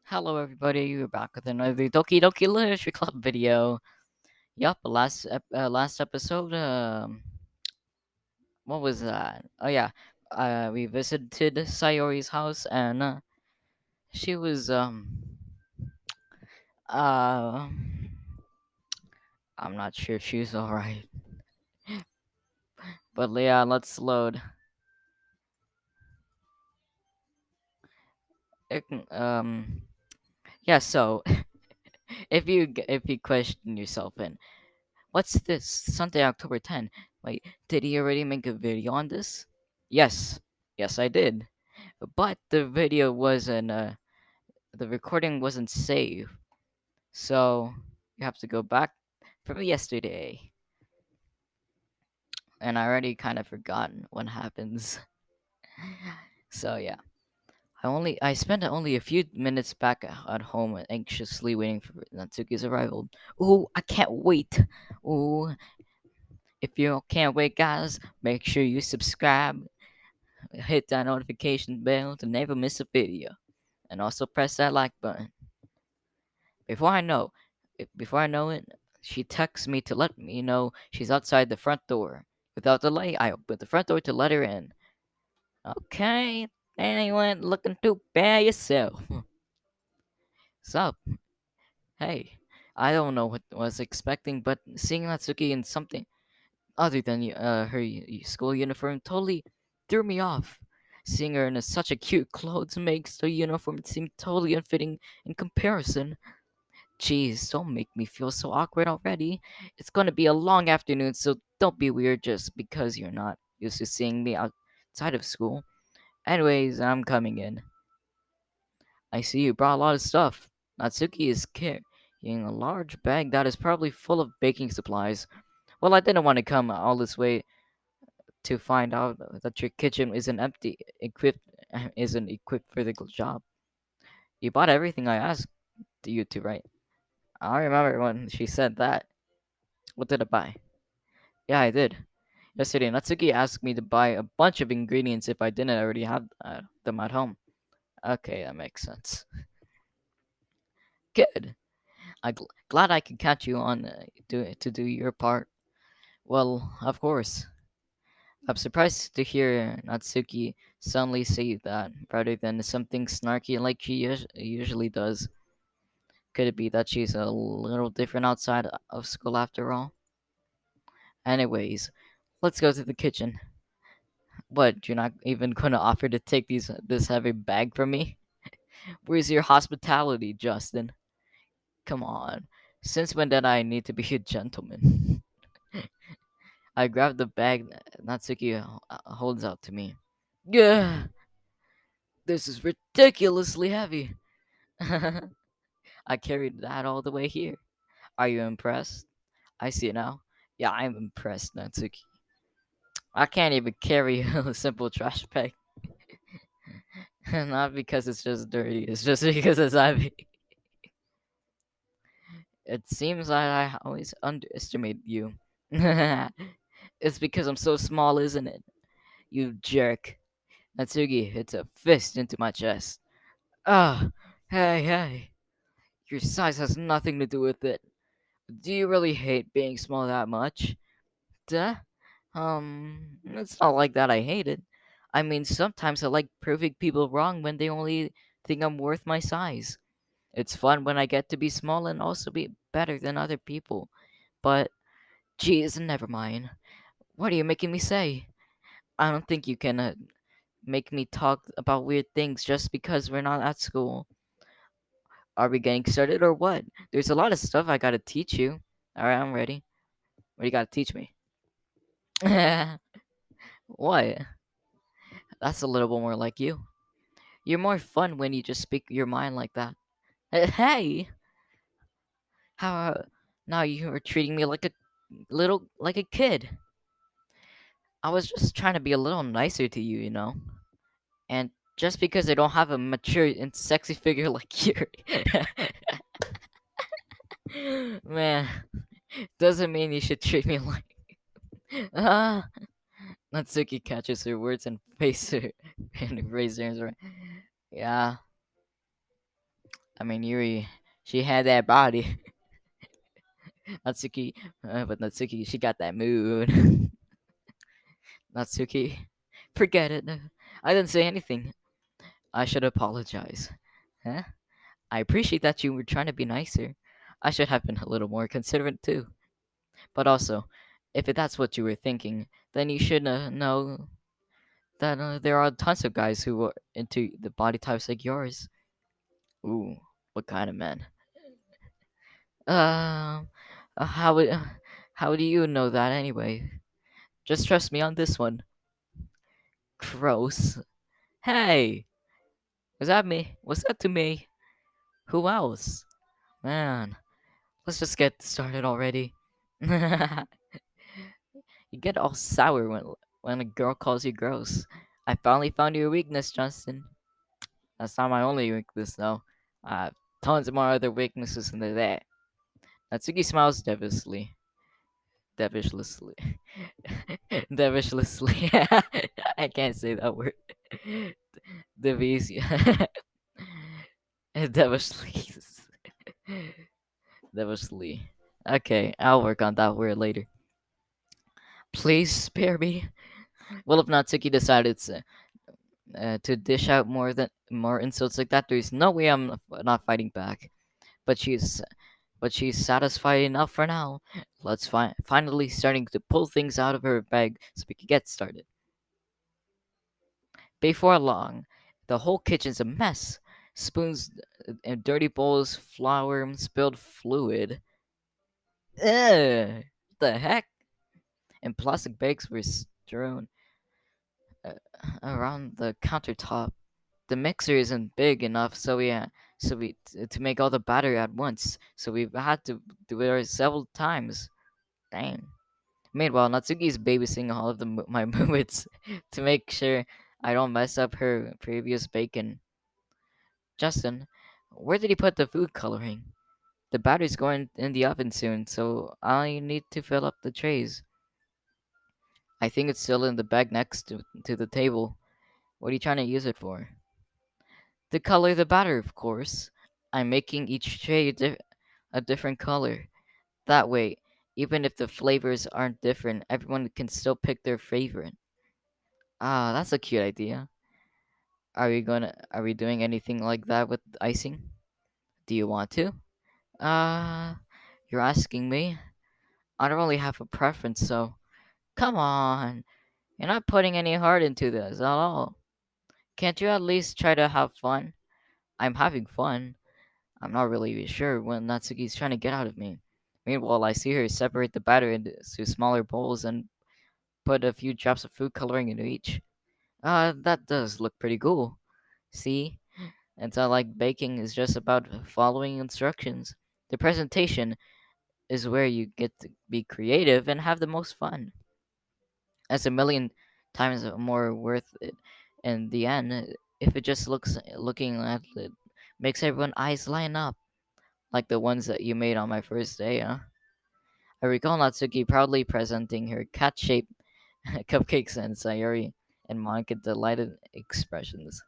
Hello, everybody. We're back with another Doki Doki Literature Club video. Yup, last episode. What was that? Oh yeah, we visited Sayori's house, and she was uh, I'm not sure if she's all right, but yeah, let's load. Um, yeah. So if you question yourself and what's this Sunday, October 10? Wait, did he already make a video on this? Yes, yes, I did. But the recording wasn't saved, so you have to go back from yesterday. And I already kind of forgotten what happens. So yeah, I spent only a few minutes back at home, anxiously waiting for Natsuki's arrival. Ooh, I can't wait. Ooh, if you can't wait, guys, make sure you subscribe, hit that notification bell to never miss a video, and also press that like button. Before I know, before I know it, she texts me to let me know she's outside the front door. Without delay, I opened the front door to let her in. Okay, then you went looking too bad yourself. Sup? Hey, I don't know what I was expecting, but seeing Natsuki in something other than her school uniform totally threw me off. Seeing her in such a cute clothes makes the uniform seem totally unfitting in comparison. Jeez, don't make me feel so awkward already. It's gonna be a long afternoon, so don't be weird just because you're not used to seeing me outside of school. Anyways, I'm coming in. I see you brought a lot of stuff. Natsuki is carrying a large bag that is probably full of baking supplies. Well, I didn't want to come all this way to find out that your kitchen isn't equipped for the job. You bought everything I asked you to, right? I remember when she said that. What did I buy? Yeah, I did. Yesterday, Natsuki asked me to buy a bunch of ingredients if I didn't already have them at home. Okay, that makes sense. Good. Glad I could catch you on to do your part. Well, of course. I'm surprised to hear Natsuki suddenly say that rather than something snarky like she usually does. Could it be that she's a little different outside of school after all? Anyways, let's go to the kitchen. What, you're not even gonna offer to take this heavy bag from me? Where's your hospitality, Justin? Come on. Since when did I need to be a gentleman? I grabbed the bag Natsuki holds out to me. Yeah, this is ridiculously heavy. I carried that all the way here. Are you impressed? I see it now. Yeah, I'm impressed, Natsuki. I can't even carry a simple trash bag. Not because it's just dirty, it's just because it's heavy. It seems that I always underestimate you. It's because I'm so small, isn't it? You jerk. Natsuki hits a fist into my chest. Ah, hey. Your size has nothing to do with it. Do you really hate being small that much? Duh. It's not like that I hate it. I mean, sometimes I like proving people wrong when they only think I'm worth my size. It's fun when I get to be small and also be better than other people. But, geez, never mind. What are you making me say? I don't think you can make me talk about weird things just because we're not at school. Are we getting started or what? There's a lot of stuff I gotta teach you. Alright, I'm ready. What do you gotta teach me? What? That's a little bit more like you. You're more fun when you just speak your mind like that. Hey! How now you are treating me like a kid. I was just trying to be a little nicer to you, you know? And just because I don't have a mature and sexy figure like you, man, doesn't mean you should treat me like. Ah, Natsuki catches her words and face her and raises her hands. Right. Yeah, I mean, Yuri, she had that body. Natsuki, but Natsuki, she got that mood. Natsuki, forget it. I didn't say anything. I should apologize. Huh? I appreciate that you were trying to be nicer. I should have been a little more considerate too. But also, if that's what you were thinking, then you should know that there are tons of guys who are into the body types like yours. Ooh, what kind of men? Um, how do you know that anyway? Just trust me on this one. Gross. Hey, was that me? Was that to me? Who else? Man, let's just get started already. You get all sour when a girl calls you gross. I finally found your weakness, Justin. That's not my only weakness, though. I have tons of more other weaknesses than that. Natsuki smiles devilishly. Devilishly. Devilishly. I can't say that word. Devilishly. Devilishly. Devilishly. Okay, I'll work on that word later. Please spare me. Well, if Natsuki decided to dish out more insults like that, there's no way I'm not fighting back. But she's satisfied enough for now. Let's finally starting to pull things out of her bag so we can get started. Before long, the whole kitchen's a mess. Spoons and dirty bowls, flour, and spilled fluid. Ugh, the heck? And plastic bags were strewn uh, around the countertop. The mixer isn't big enough, to make all the batter at once. So we've had to do it several times. Dang. Meanwhile, Natsuki's babysitting all of my movements to make sure I don't mess up her previous bacon. Justin, where did he put the food coloring? The battery's going in the oven soon, so I need to fill up the trays. I think it's still in the bag next to the table. What are you trying to use it for? To color the batter, of course. I'm making each tray a different color. That way, even if the flavors aren't different, everyone can still pick their favorite. Ah, that's a cute idea. Are we doing anything like that with icing? Do you want to? Uh, you're asking me? I don't really have a preference, so come on. You're not putting any heart into this at all. Can't you at least try to have fun? I'm having fun. I'm not really sure what Natsuki's trying to get out of me. Meanwhile, I see her separate the batter into smaller bowls and put a few drops of food coloring into each. That does look pretty cool. See? It's not like baking is just about following instructions. The presentation is where you get to be creative and have the most fun. That's a million times more worth it in the end if it just looking at it makes everyone eyes line up like the ones that you made on my first day, huh? I recall Natsuki proudly presenting her cat-shaped cupcakes and Sayori and Monica delighted expressions.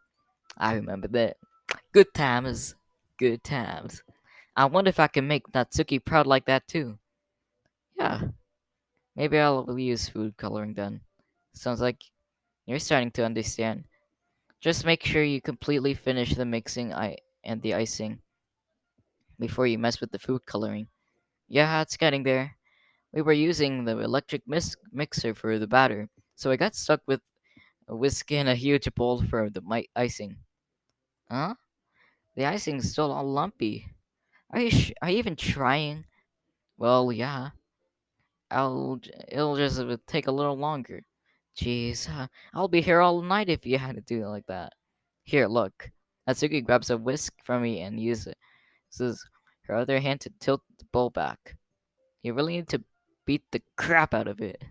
I remember that. Good times. Good times. I wonder if I can make Natsuki proud like that too. Yeah, maybe I'll use food coloring then. Sounds like you're starting to understand. Just make sure you completely finish the mixing and the icing before you mess with the food coloring. Yeah, it's getting there. We were using the electric mixer for the batter, so I got stuck with a whisk and a huge bowl for the icing. Huh? The icing's still all lumpy. Are you even trying? Well, yeah. It'll just take a little longer. Jeez, I'll be here all night if you had to do it like that. Here, look. Natsuki grabs a whisk from me and uses her other hand to tilt the bowl back. You really need to beat the crap out of it.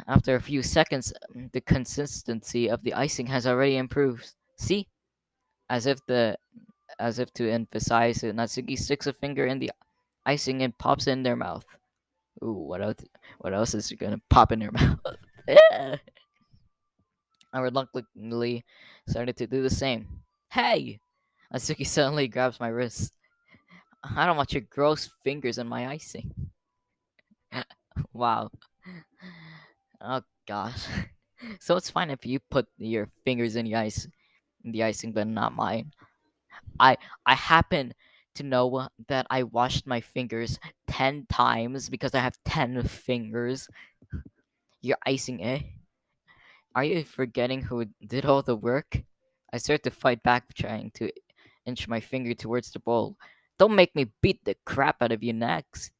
After a few seconds, the consistency of the icing has already improved. See? As if the as if to emphasize it, Natsuki sticks a finger in the icing and pops it in their mouth. Ooh, what else is gonna pop in their mouth? Yeah. I reluctantly started to do the same. Hey! Natsuki suddenly grabs my wrist. I don't want your gross fingers in my icing. Wow. Oh gosh. So it's fine if you put your fingers in the icing, but not mine. I I happen to know that I washed my fingers 10 times because I have 10 fingers. You're icing, eh? Are you forgetting who did all the work? I start to fight back, trying to inch my finger towards the bowl. Don't make me beat the crap out of you next.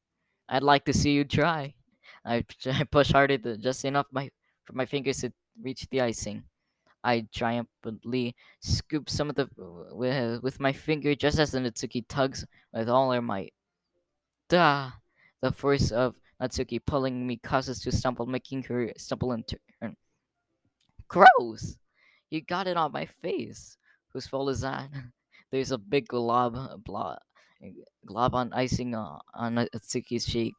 I'd like to see you try. I push harder, just enough for my fingers to reach the icing. I triumphantly scoop some of the with my finger just as the Natsuki tugs with all her might. Duh! The force of Natsuki pulling me causes to stumble, making her stumble in turn. Gross! You got it on my face. Whose fault is that? There's a big glob on icing on Natsuki's cheek.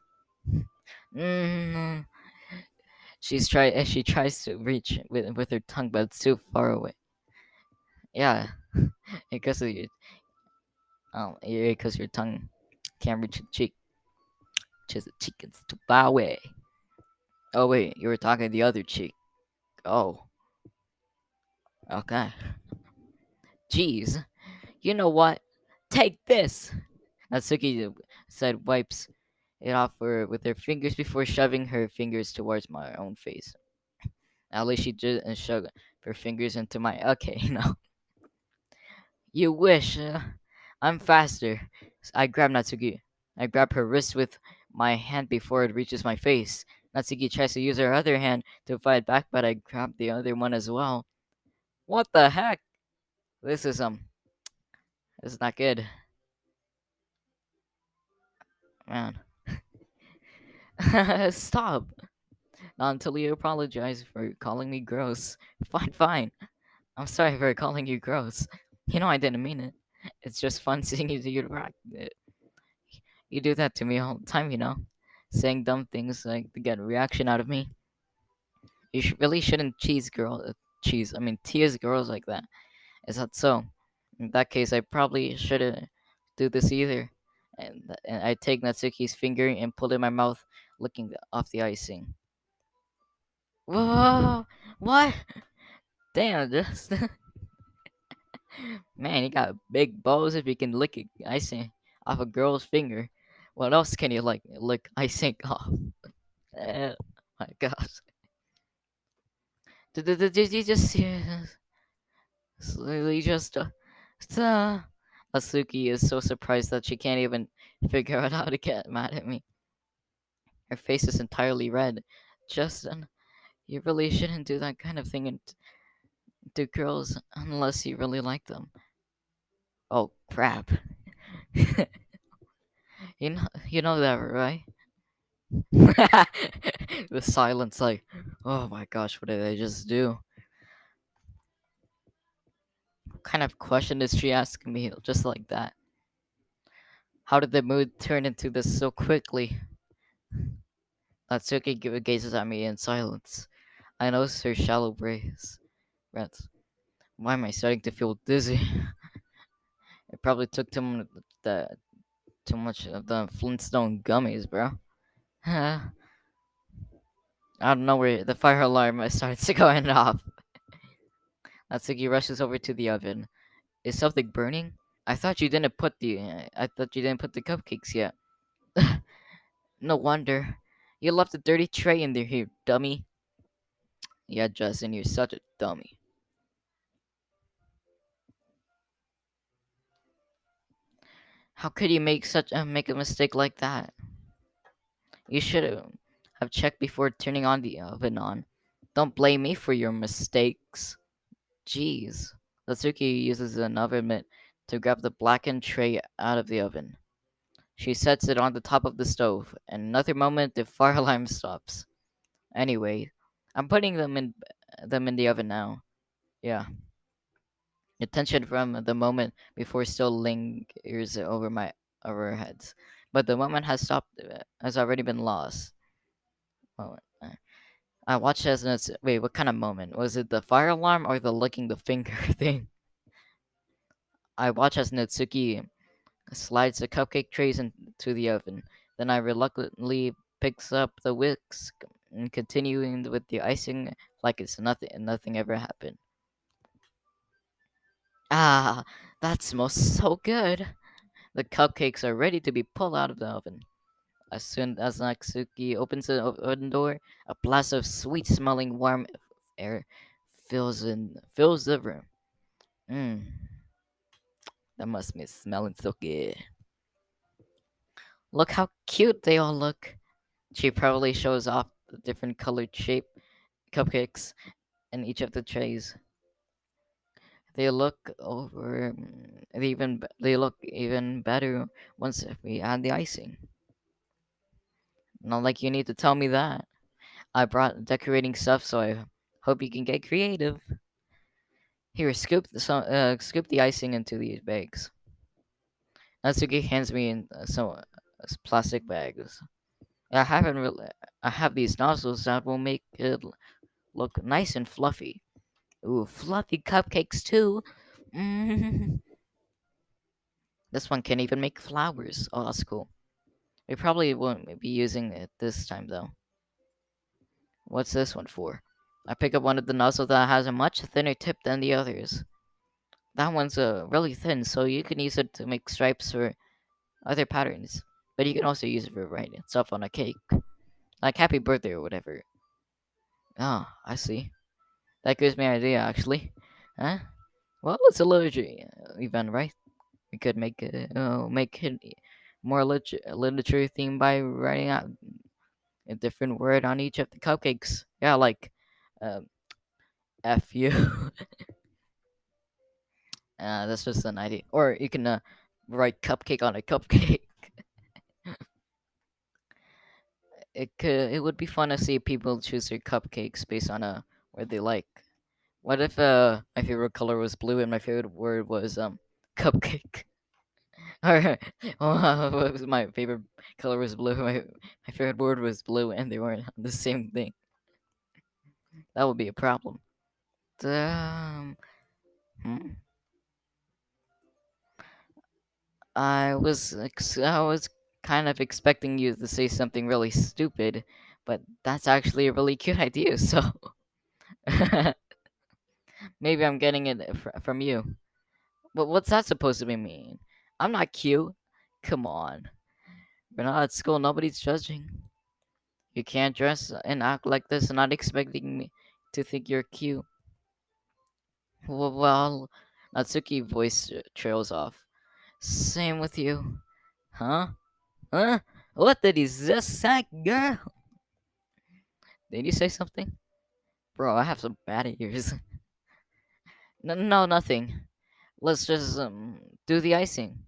Mm, she tries to reach with her tongue, but it's too far away. Yeah, because of yeah, because your tongue can't reach the cheek. Just the cheek is too far away. Oh wait, you were talking the other cheek. Oh, okay. Jeez, you know what? Take this. Natsuki said, wipes it off with her fingers before shoving her fingers towards my own face. At least she didn't shove her fingers into my. Okay, no. You wish. I'm faster. I grab Natsuki. I grab her wrist with my hand before it reaches my face. Natsuki tries to use her other hand to fight back, but I grab the other one as well. What the heck? This is this is not good, man. Stop! Not until you apologize for calling me gross. Fine, fine. I'm sorry for calling you gross. You know I didn't mean it. It's just fun seeing you rock. You do that to me all the time, saying dumb things like to get a reaction out of me. Really shouldn't tease girls like that. Is that so? In that case, I probably shouldn't do this either. And I take Natsuki's finger and pull it in my mouth, licking off the icing. Whoa! What? Damn, just man, you got big balls if you can lick icing off a girl's finger. What else can you like lick icing off? Oh my gosh! Did you just slowly just Asuki is so surprised that she can't even figure out how to get mad at me. Her face is entirely red. Justin, you really shouldn't do that kind of thing to girls unless you really like them. Oh crap! You know that, right? The silence, like, oh my gosh, what did I just do? What kind of question is she asking me just like that? How did the mood turn into this so quickly? Natsuki gazes at me in silence. I notice her shallow breaths. Why am I starting to feel dizzy? It probably took too much of the Flintstone gummies, bro. Out of nowhere, the fire alarm starts going off. Natsuki rushes over to the oven. Is something burning? I thought you didn't put the cupcakes yet. No wonder. You left a dirty tray in there, here, dummy. Yeah, Justin, you're such a dummy. How could you make a mistake like that? You should have checked before turning on the oven on. Don't blame me for your mistakes. Jeez. Natsuki uses an oven mitt to grab the blackened tray out of the oven. She sets it on the top of the stove. In another moment, the fire alarm stops. Anyway, I'm putting them in the oven now. Yeah. The tension from the moment before still lingers over our heads, but the moment has already been lost. Moment. I watched as wait. What kind of moment was it? The fire alarm or the licking the finger thing? I watch as Natsuki slides the cupcake trays into the oven. Then I reluctantly picks up the whisk and continuing with the icing like it's nothing ever happened. Ah, that smells so good. The cupcakes are ready to be pulled out of the oven. As soon as Natsuki opens the oven door, a blast of sweet-smelling warm air fills the room. Mmm, that must be smelling so good. Look how cute they all look. She probably shows off the different colored shape cupcakes in each of the trays. They look over they look even better once we add the icing. Not like you need to tell me that. I brought decorating stuff, so I hope you can get creative. Here, scoop the icing into these bags. Natsuki hands me some plastic bags. I haven't really. I have these nozzles that will make it look nice and fluffy. Ooh, fluffy cupcakes too. Mm. This one can even make flowers. Oh, that's cool. We probably won't be using it this time though. What's this one for? I pick up one of the nozzles that has a much thinner tip than the others. That one's really thin, so you can use it to make stripes or other patterns. But you can also use it for writing stuff on a cake, like happy birthday or whatever. Oh, I see. That gives me an idea, actually. Huh? Well, it's a literature event, right? We could make it more literature theme by writing out a different word on each of the cupcakes. Yeah, like um, F you. That's just an idea. Or you can write cupcake on a cupcake. It would be fun to see people choose their cupcakes based on what they like. What if my favorite color was blue and my favorite word was cupcake? Or what was my favorite color was blue. My favorite word was blue, and they weren't the same thing. That would be a problem. Um, hmm. I was kind of expecting you to say something really stupid, but that's actually a really cute idea. So maybe I'm getting it from you. But what's that supposed to be mean? I'm not cute. Come on. We're not at school. Nobody's judging. You can't dress and act like this and not expecting me to think you're cute. Well, Natsuki voice trails off. Same with you. Huh? Huh? What did he just say, girl? Did you say something? Bro, I have some bad ears. No, nothing. Let's just do the icing.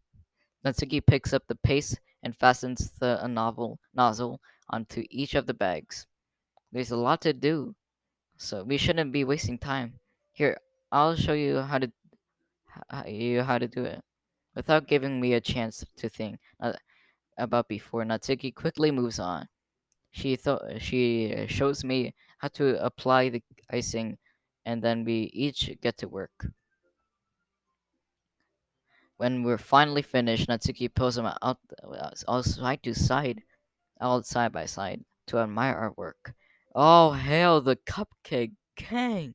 Natsuki picks up the paste and fastens the nozzle onto each of the bags. There's a lot to do, so we shouldn't be wasting time. Here, I'll show you how to do it. Without giving me a chance to think about before, Natsuki quickly moves on. She shows me how to apply the icing, and then we each get to work. When we're finally finished, Natsuki pulls them all side to side, all side by side, to admire our work. Oh, hail the cupcake gang!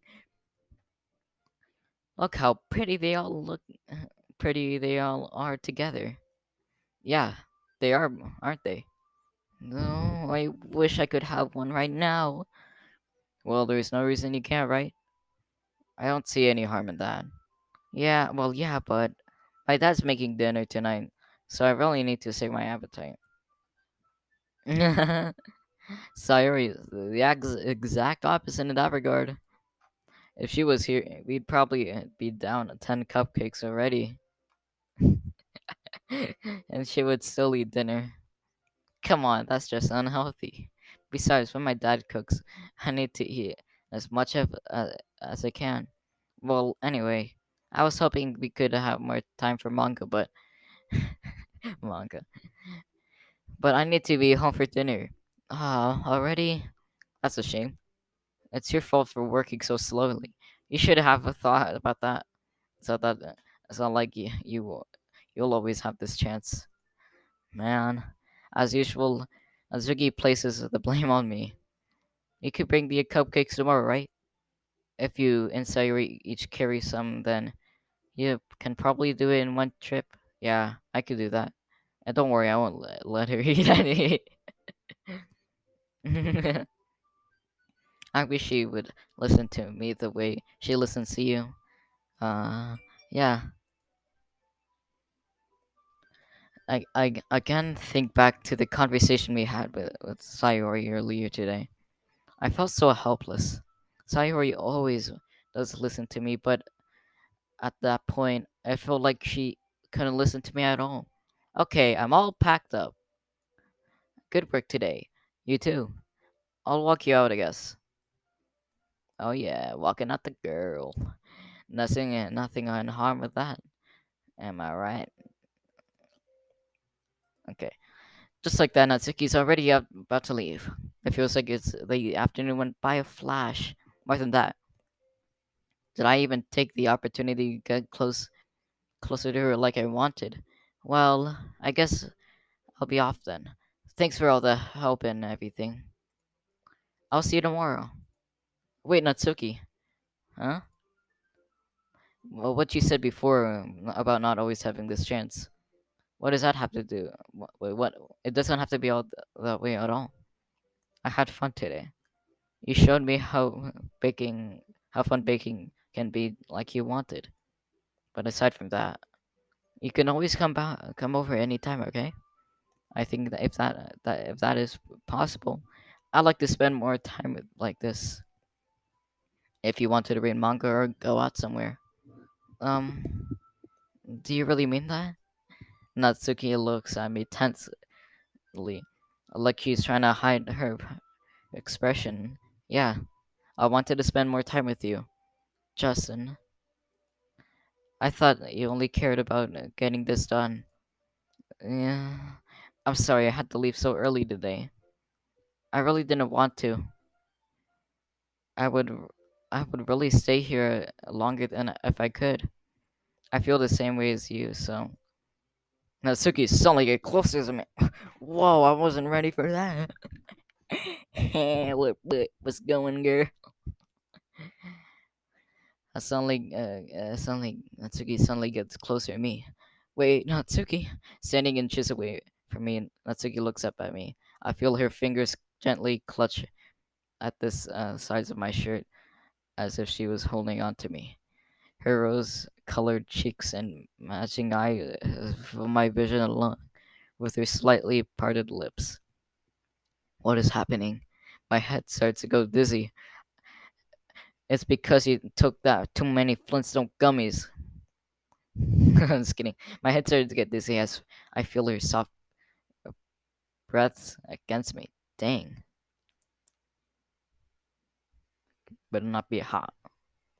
Look how pretty they all are together. Yeah, they are, aren't they? No, I wish I could have one right now. Well, there's no reason you can't, right? I don't see any harm in that. Yeah, well, yeah, but my dad's making dinner tonight, so I really need to save my appetite. Sorry, the exact opposite in that regard. If she was here, we'd probably be down 10 cupcakes already. And she would still eat dinner. Come on, that's just unhealthy. Besides, when my dad cooks, I need to eat as much as I can. Well, anyway, I was hoping we could have more time for manga, but manga. But I need to be home for dinner. Ah, already? That's a shame. It's your fault for working so slowly. You should have a thought about that. So that It's not like you'll always have this chance, man. As usual, Azuki places the blame on me. You could bring the cupcakes tomorrow, right? If you and Sayuri each carry some, then you can probably do it in one trip. Yeah, I could do that. And don't worry, I won't let her eat any. I wish she would listen to me the way she listens to you. Yeah, I can think back to the conversation we had with Sayori earlier today. I felt so helpless. Sayori always does listen to me, but at that point, I felt like she couldn't listen to me at all. Okay, I'm all packed up. Good work today. You too. I'll walk you out, I guess. Oh yeah, walking out the girl. Nothing on harm with that. Am I right? Okay. Just like that, Natsuki's already about to leave. It feels like the afternoon went by a flash. More than that, did I even take the opportunity to get closer to her like I wanted? Well, I guess I'll be off then. Thanks for all the help and everything. I'll see you tomorrow. Wait, Natsuki. Huh? Well, what you said before about not always having this chance. What does that have to do? Wait, what? It doesn't have to be all that way at all. I had fun today. You showed me how fun baking can be like you wanted. But aside from that, you can always come over anytime, okay? I think that if that is possible, I'd like to spend more time with like this. If you wanted to read manga or go out somewhere. Um, do you really mean that? Natsuki looks at me tensely, like she's trying to hide her expression. Yeah, I wanted to spend more time with you, Justin. I thought you only cared about getting this done. Yeah, I'm sorry I had to leave so early today. I really didn't want to. I would, I would really stay here longer than if I could. I feel the same way as you. So Natsuki suddenly get closer to me. Whoa, I wasn't ready for that. What's going, girl? Suddenly, Natsuki suddenly gets closer to me. Wait, Natsuki, standing inches away from me, Natsuki looks up at me. I feel her fingers gently clutch at this sides of my shirt, as if she was holding on to me. Her rose-colored cheeks and matching eye for my vision alone, with her slightly parted lips. What is happening? My head starts to go dizzy. It's because you took that too many Flintstone gummies. I'm just kidding. My head started to get dizzy as I feel her soft breaths against me. Dang, better not be hot.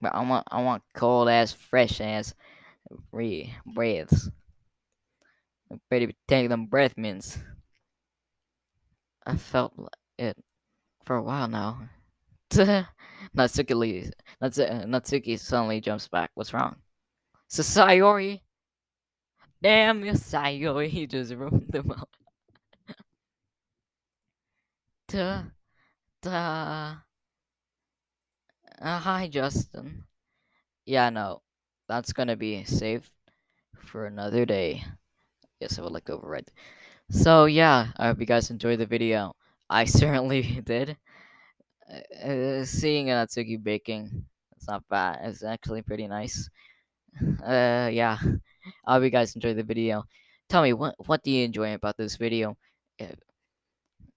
But I want cold ass, fresh ass breaths. Better be taking them breath mints. I felt it for a while now. Natsuki suddenly jumps back. What's wrong? Sayori? Damn you, Sayori. He just ruined them all. Duh, duh. Hi, Justin. Yeah, no. That's gonna be saved for another day. Guess I will look over it. So, yeah, I hope you guys enjoyed the video. I certainly did. Seeing Natsuki baking, it's not bad. It's actually pretty nice. Yeah. I hope you guys enjoyed the video. Tell me, what do you enjoy about this video?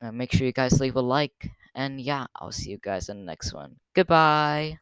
Uh, make sure you guys leave a like. And yeah, I'll see you guys in the next one. Goodbye.